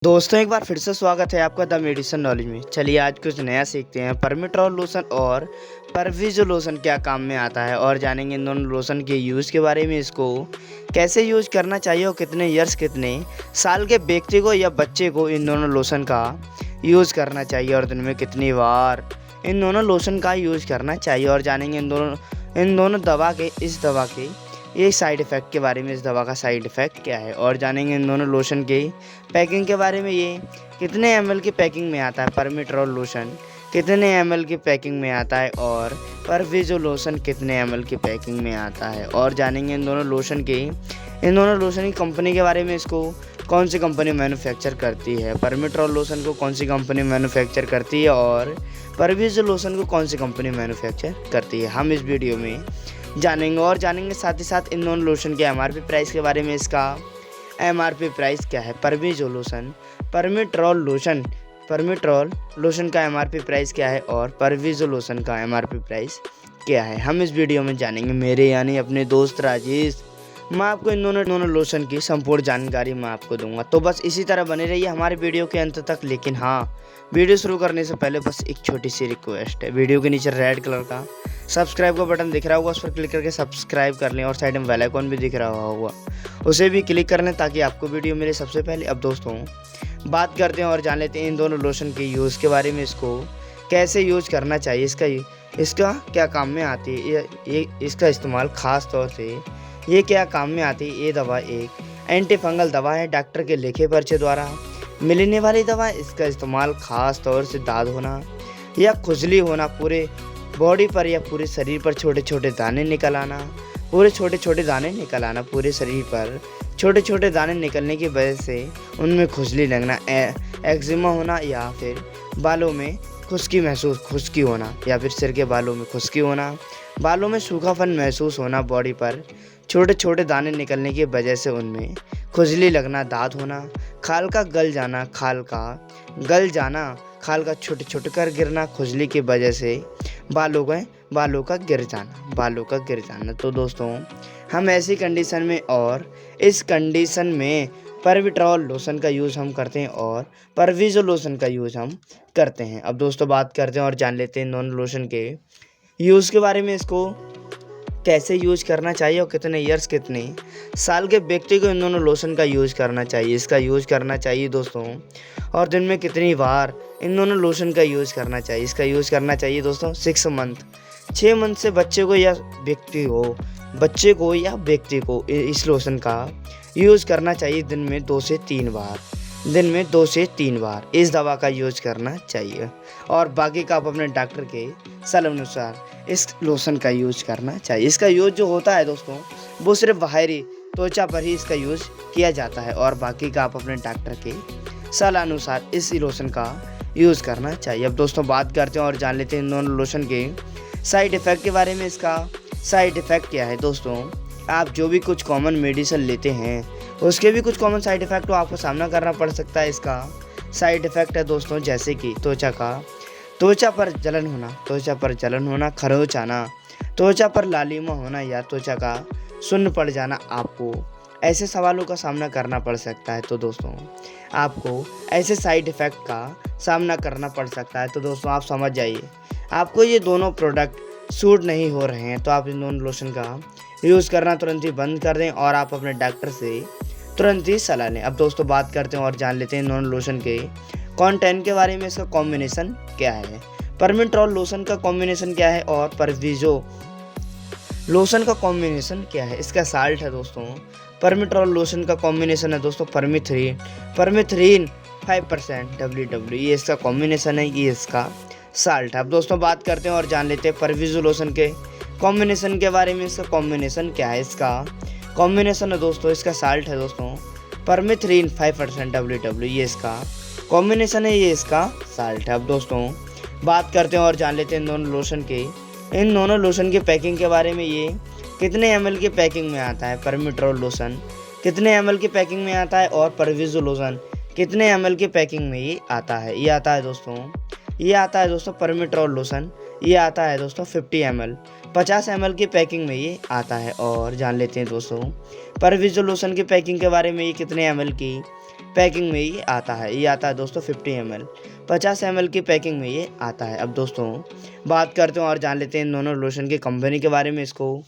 दोस्तों एक बार फिर से स्वागत है आपका द मेडिसिन नॉलेज में। चलिए आज कुछ नया सीखते हैं। परमेट्रॉल लोशन और परविज़ो लोशन क्या काम में आता है और जानेंगे इन दोनों लोशन के यूज़ के बारे में, इसको कैसे यूज़ करना चाहिए और कितने साल के व्यक्ति को या बच्चे को इन दोनों लोशन का यूज़ करना चाहिए और दिन में कितनी बार इन दोनों लोशन का यूज़ करना चाहिए और जानेंगे इन दोनों दवा के ये साइड इफ़ेक्ट के बारे में। इस दवा का साइड इफ़ेक्ट क्या है और जानेंगे इन दोनों लोशन की पैकिंग के बारे में। ये कितने ml की पैकिंग में आता है परमेट्रॉल लोशन, कितने ml की पैकिंग में आता है और परविज़ो लोशन कितने ml की पैकिंग में आता है और जानेंगे इन दोनों लोशन की कंपनी के बारे में। इसको कौन सी कंपनी मैन्युफैक्चर करती है, परमेट्रॉल लोशन को कौन सी कंपनी मैन्युफैक्चर करती है और परविज़ो लोशन को कौन सी कंपनी मैन्युफैक्चर करती है, हम इस वीडियो में जानेंगे साथ ही साथ इन दोनों लोशन के MRP प्राइस के बारे में। इसका MRP प्राइस क्या है, परमेट्रॉल लोशन का MRP प्राइस क्या है और परविज़ो लोशन का MRP प्राइस क्या है, हम इस वीडियो में जानेंगे। मेरे यानी अपने दोस्त राजेश, मैं आपको इन दोनों लोशन की संपूर्ण जानकारी मैं आपको दूंगा, तो बस इसी तरह बने रहिए हमारे वीडियो के अंत तक। लेकिन हाँ, वीडियो शुरू करने से पहले बस एक छोटी सी रिक्वेस्ट है। वीडियो के नीचे रेड कलर का सब्सक्राइब का बटन दिख रहा होगा, उस पर क्लिक करके सब्सक्राइब कर लें और साइड में बेल आइकन भी दिख रहा होगा, उसे भी क्लिक कर लें ताकि आपको वीडियो मिले सबसे पहले। अब दोस्तों बात करते हैं और जान लेते हैं इन दोनों लोशन के यूज़ के बारे में। इसको कैसे यूज़ करना चाहिए, इसका क्या काम में आती है, ये इसका इस्तेमाल ख़ास तौर से ये क्या काम में आती है। ये दवा एक एंटी फंगल दवा है, डॉक्टर के लिखे पर्चे द्वारा मिलने वाली दवा है। इसका इस्तेमाल ख़ास तौर से दाद होना या खुजली होना, पूरे बॉडी पर या पूरे शरीर पर छोटे छोटे दाने निकल आना, पूरे शरीर पर छोटे छोटे दाने निकलने की वजह से उनमें खुजली लगना, एक्जिमा होना या फिर बालों में खुश्की होना या फिर सिर के बालों में खुश्की होना, बालों में सूखापन महसूस होना, बॉडी पर छोटे छोटे दाने निकलने की वजह से उनमें खुजली लगना, दाद होना, खाल का खाल का छोटे कर गिरना, खुजली की वजह से बालों का गिर जाना। तो दोस्तों हम ऐसी कंडीशन में और इस कंडीशन में परमेट्रॉल लोशन का यूज़ हम करते हैं और परविज़ो लोशन का यूज़ हम करते हैं। अब दोस्तों बात करते हैं और जान लेते हैं इन दोनों लोशन के यूज़ के बारे में। इसको कैसे यूज़ करना चाहिए और कितने साल के व्यक्ति को इन दोनों लोशन का यूज़ करना चाहिए, इसका यूज़ करना चाहिए दोस्तों, और दिन में कितनी बार इन दोनों लोशन का यूज़ करना चाहिए। इसका यूज़ करना चाहिए दोस्तों 6 मंथ से बच्चे को या व्यक्ति को इस लोशन का यूज़ करना चाहिए दिन में 2 से 3 बार इस दवा का यूज़ करना चाहिए और बाकी का आप अपने डॉक्टर के सलाह अनुसार इस लोशन का यूज़ करना चाहिए। इसका यूज़ जो होता है दोस्तों वो सिर्फ बाहरी त्वचा पर ही इसका यूज़ किया जाता है और बाकी का आप अपने डॉक्टर के सलाह अनुसार इस लोशन का यूज़ करना चाहिए। अब दोस्तों बात करते हैं और जान लेते हैं इन दोनों लोशन के साइड इफ़ेक्ट के बारे में। इसका साइड इफ़ेक्ट क्या है दोस्तों, आप जो भी कुछ कॉमन मेडिसिन लेते हैं उसके भी कुछ कॉमन साइड इफ़ेक्ट को आपको सामना करना पड़ सकता है। इसका साइड इफ़ेक्ट है दोस्तों जैसे कि त्वचा पर जलन होना, खरोंच आना, त्वचा पर लालिमा होना या त्वचा का सुन्न पड़ जाना, आपको ऐसे सवालों का सामना करना पड़ सकता है। तो दोस्तों आपको ऐसे साइड इफ़ेक्ट का सामना करना पड़ सकता है। तो दोस्तों आप समझ जाइए, आपको ये दोनों प्रोडक्ट सूट नहीं हो रहे हैं तो आप इन दोनों लोशन का यूज़ करना तुरंत ही बंद कर दें और आप अपने डॉक्टर से तुरंत ही सलाह लें। अब दोस्तों बात करते हैं और जान लेते हैं इन दोनों लोशन के कंटेंट के बारे में। इसका कॉम्बिनेशन क्या है, परमेट्रॉल लोशन का कॉम्बिनेशन क्या है और परविज़ो लोशन का कॉम्बिनेशन क्या है। इसका साल्ट है दोस्तों, परमेट्रॉल लोशन का कॉम्बिनेशन है दोस्तों परमेथ्रीन 5% WW, ये इसका कॉम्बिनेशन है, ये इसका साल्ट है। अब दोस्तों बात करते हैं और जान लेते हैं परविज़ो लोशन के कॉम्बिनेशन के बारे में। इसका कॉम्बिनेशन क्या है, इसका कॉम्बिनेशन है दोस्तों, इसका साल्ट है दोस्तों परमेथ्रीन 5% WW, ये इसका कॉम्बिनेशन है, ये इसका साल्ट है। अब दोस्तों बात करते हैं और जान लेते हैं इन दोनों लोशन की पैकिंग के बारे में। ये कितने ml की पैकिंग में आता है, परमेट्रॉल लोशन कितने ml की पैकिंग में आता है और परविज़ो लोशन कितने ml की पैकिंग में ये आता है। ये आता है दोस्तों परमेट्रॉल लोशन, ये आता है दोस्तों 50 ml की पैकिंग में ये आता है। और जान लेते हैं दोस्तों परविज़ो लोशन की पैकिंग के बारे में। ये कितने ml की पैकिंग में ये आता है। ये आता है दोस्तों 50 ml, 50 ml की पैकिंग में ये आता है। अब दोस्तों बात करते हैं और जान लेते हैं इन दोनों लोशन की कंपनी के बारे में। इसको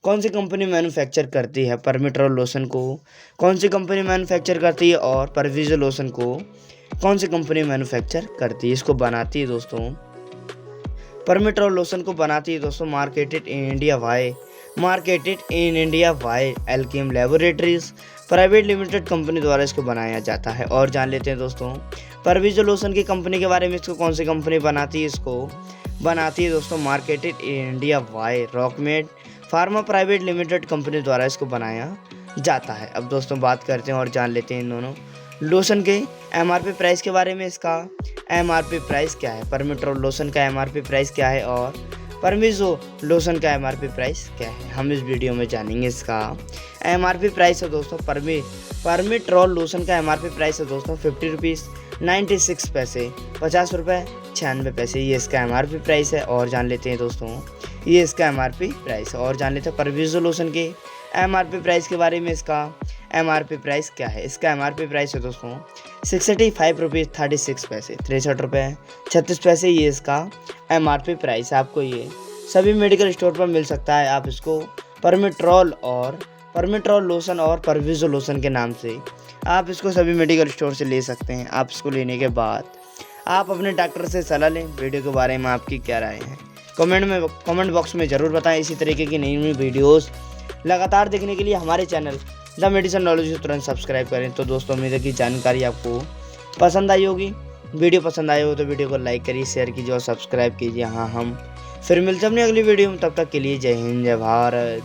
कौन सी कंपनी मैन्युफैक्चर करती है परमिट्रॉल लोशन को, कौन सी कंपनी मैन्युफैक्चर करती है, और परविजो लोशन को कौन सी कंपनी मैन्युफैक्चर करती है। इसको बनाती है दोस्तों, परमिट्रॉल लोशन को बनाती है दोस्तों marketed in India bye Alkem laboratories private limited company द्वारा इसको बनाया जाता है। और जान लेते हैं दोस्तों परविजो लोशन की कंपनी के बारे में। इसको कौन सी कंपनी बनाती है, इसको बनाती है दोस्तों marketed in India by Rockmed pharma private limited company द्वारा इसको बनाया जाता है। अब दोस्तों बात करते हैं और जान लेते हैं इन दोनों लोशन के MRP प्राइस के बारे में। इसका MRP प्राइस क्या है, परमिट्रॉल लोशन का MRP प्राइस क्या है, और परविजो लोशन का MRP प्राइस क्या है, हम इस वीडियो में जानेंगे। इसका MRP प्राइस है दोस्तों परमिट्रॉल लोशन का MRP प्राइस है दोस्तों 50 रुपीज़ 96 पैसे, 50 रुपये 96 पैसे, ये इसका MRP प्राइस है। और जान लेते हैं दोस्तों ये इसका MRP प्राइस है। और जान लेते हैं परविजो लोशन के MRP प्राइस के बारे में। इसका MRP प्राइस क्या है, इसका MRP प्राइस है दोस्तों 65 रुपीज़ 36 पैसे, 63 रुपये 36 पैसे, ये इसका MRP प्राइस है। आपको ये सभी मेडिकल स्टोर पर मिल सकता है। आप इसको परमिट्रॉल लोशन और परविजो लोशन के नाम से आप इसको सभी मेडिकल स्टोर से ले सकते हैं। आप इसको लेने के बाद आप अपने डॉक्टर से सलाह लें। वीडियो के बारे में आपकी क्या राय है कमेंट बॉक्स में ज़रूर बताएं। इसी तरीके की नई नई वीडियोस लगातार देखने के लिए हमारे चैनल द मेडिसिन नॉलेज को तुरंत सब्सक्राइब करें। तो दोस्तों उम्मीद है कि जानकारी आपको पसंद आई होगी। वीडियो पसंद आई हो तो वीडियो को लाइक करिए, शेयर कीजिए और सब्सक्राइब कीजिए। हाँ, हम फिर मिलते हैं अपनी अगली वीडियो में। तब तक के लिए जय हिंद, जय भारत।